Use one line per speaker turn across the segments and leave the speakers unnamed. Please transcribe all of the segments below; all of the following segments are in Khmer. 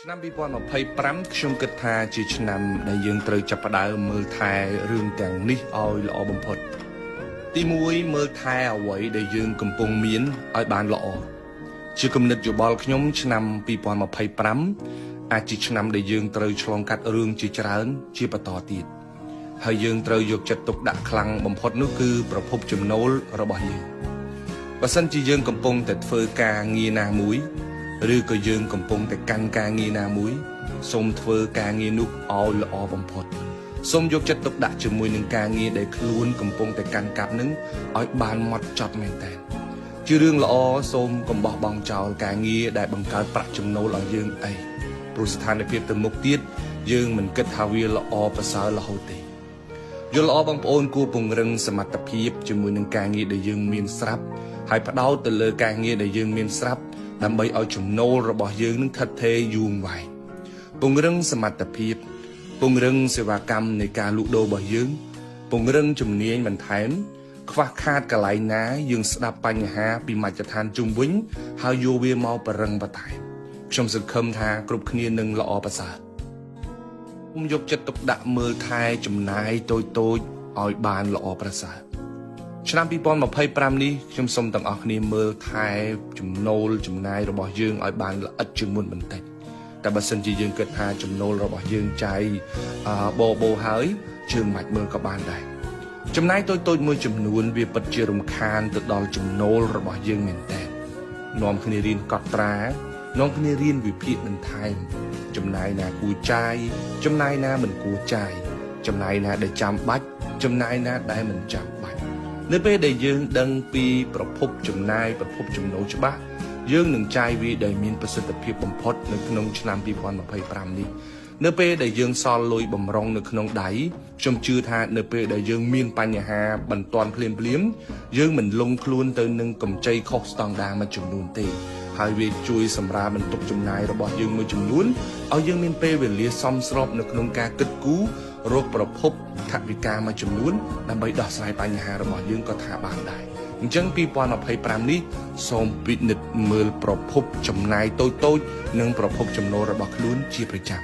ឆ្នាំ2025ខ្ញុំគិតថាជាឆ្នាំដែលយើងត្រូវចាប់ផ្ដើមមើលថែរឿងទាំងនេះឲ្យល្អបំផុតទី1មើលថែអ្វីដែលយើងកំពុងមានឲ្យបានល្អជាគំនិតយោបល់ខ្ញុំឆ្នាំ2025អាចជាឆ្នាំដែលយើងត្រូវឆ្លងកាត់រឿងជាច្រើនជាបន្តទៀតហើយយើងត្រូវយកចិត្តទុកដាក់ខ្លាំងបំផុតនោះគឺប្រភពចំណូលរបស់យើងបើសិនជាយើងកំពុងតែធ្វើការងារណាមួយឬក៏យើងកំពុងតែកាន់ការងារណាមួយសូមធ្វើការងារនោះឲ្យល្អបំផុតសូមយកចិត្តទុកដាក់ជាមួយនឹងការងារដែលខ្លួនកំពុងតែកាន់កាប់នឹងឲ្យបានហ្មត់ចត់មែនតើជារឿងល្អសូមកុំបោះបង់ចោលការងារដែលបង្កើតប្រាក់ចំណូលឲ្យយើងអីព្រោះស្ថានភាពទៅមុខទៀតយើងមិនគិតថាវាល្អប្រសើររហូតទេយល់ល្អបងប្អូនគួរពង្រឹងសមត្ថភាពជាមួយនឹងការងារដែលយើងមានស្រាប់ហើយផ្ដោតទៅលើការងារដែលយើងមានស្រាប់ដើម្បីឲ្យចំណូលរបស់យើងនឹងថិតថេរយូរអង្វែងពង្រឹងសមត្ថភាពពង្រឹងសេវាកម្មនៃការលក់ដូររបស់យើងពង្រឹងជំនាញបន្ថែមខ្វះខាតកន្លែងណាយើងស្ដាប់បញ្ហាពីមជ្ឈដ្ឋានជុំវិញហើយយកវាមកបរឹងបន្ថែមខ្ញុំសង្ឃឹមថាគ្រប់គ្នានឹងល្អប្រសើរខ្ញុំយកចិត្តទុកដាក់មើលថែចំណាយតូចៗឲ្យបានល្អប្រសើរឆ្នាំ2025នេះខ្ញុំសូមទាំងអស់គ្នាមើលថែចំណូលចំណាយរបស់យើងឲ្យបានល្អិតជាងមុនបន្តិចតែបើសិនជាយើងគិតថាចំណូលរបស់យើងចាយបោហើយយើងមិនមើលក៏បានដែរចំណាយតូចៗមួយចំនួនវាពិតជារំខានទៅដល់ចំណូលរបស់យើងមែនតើនាំគ្នារៀនកត់ត្រានាំគ្នារៀនវិភាគបន្ថែមចំណាយណាគួរចាយចំណាយណាមិនគួរចាយចំណាយណាដែលចាំបាច់ចំណាយណាដែលមិនចាំបាច់នៅពេលដែលយើងដឹងពីប្រភពចំណាយប្រភពចំណូលច្បាស់យើងនឹងចាយវាដោយមានប្រសិទ្ធភាពបំផុតនៅក្នុងឆ្នាំ2025នេះនៅពេលដែលយើងសល់លុយបំរុងនៅក្នុងដៃខ្ញុំជឿថានៅពេលដែលយើងមានបញ្ហាបន្ទាន់ភ្លាមយើងមិនលងខ្លួនទៅនឹងកម្ចីខុសស្តង់ដារមួយចំនួនទេហើយវាជួយសម្រាលបន្ទុកចំណាយរបស់យើងមួយចំនួនឲ្យយើងមានពេលវេលាសមស្របនៅក្នុងការគិតគូររកប្រភពថវិកាមួយចំនួនដើម្បីដោះស្រាយបញ្ហារបស់យើងក៏ថាបានដែរអញ្ចឹង2025នេះសូមពិនិត្យមើលប្រភពចំណាយតូចៗនិងប្រភពចំណូលរបស់ខ្លួនជាប្រចាំ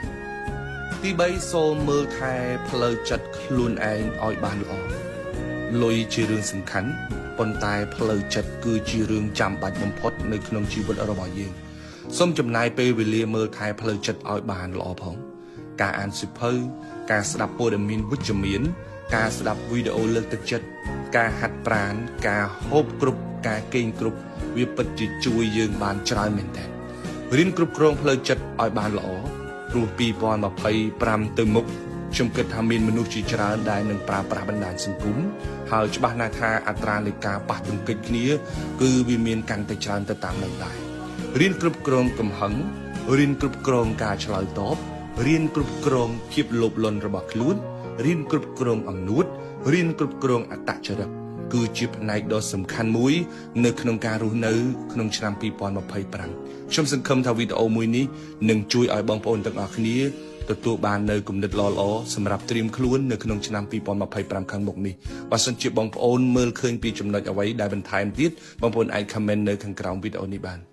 ទី3សូមមើលថែផ្លូវចិត្តខ្លួនឯងឲ្យបានល្អលុយជារឿងសំខាន់ប៉ុន្តែផ្លូវចិត្តគឺជារឿងចាំបាច់បំផុតនៅក្នុងជីវិតរបស់យើងសូមចំណាយពេលវេលាមើលថែផ្លូវចិត្តឲ្យបានល្អផងការអានសៀវភៅការស្ដាប់ព័ត៌មានវិជ្ជមានការស្ដាប់វីដេអូលើកទឹកចិត្តការហាត់ប្រាណការហូបគ្រប់ការគេងគ្រប់វាពិតជាជួយយើងបានច្រើនមែនទែនរៀនគ្រប់គ្រងផ្លូវចិត្តឲ្យបានល្អព្រោះ2025ទៅមុខខ្ញុំគិតថាមានមនុស្សជាច្រើនដែលនឹងប្រើប្រាស់បណ្ដាញសង្គមហើយច្បាស់ណាស់ថាអត្រានៃការប៉ះទង្គិចគ្នាគឺវាមានកាន់តែច្រើនទៅតាមនឹងដែររៀនគ្រប់គ្រងកំហឹងរៀនគ្រប់គ្រងការឆ្លើយតបរៀនគ្រប់គ្រងភាពលោភលន់របស់ខ្លួនរៀនគ្រប់គ្រងអំនួតរៀនគ្រប់គ្រងអត្តចរិតគឺជាផ្នែកដ៏សំខាន់មួយនៅក្នុងការរស់នៅក្នុងឆ្នាំ2025ខ្ញុំសង្ឃឹមថាវីដេអូមួយនេះនឹងជួយឲ្យបងប្អូនទាំងអស់គ្នាទទួលបាននៅគំនិតល្អៗសម្រាប់ត្រៀមខ្លួននៅក្នុងឆ្នាំ2025ខាងមុខនេះបើសិនជាបងប្អូនមើលឃើញពីចំណុចអ្វីដែលបន្ថែមទៀតបងប្អូនអាច comment នៅខាងក្រោមវីដេអូនេះបាន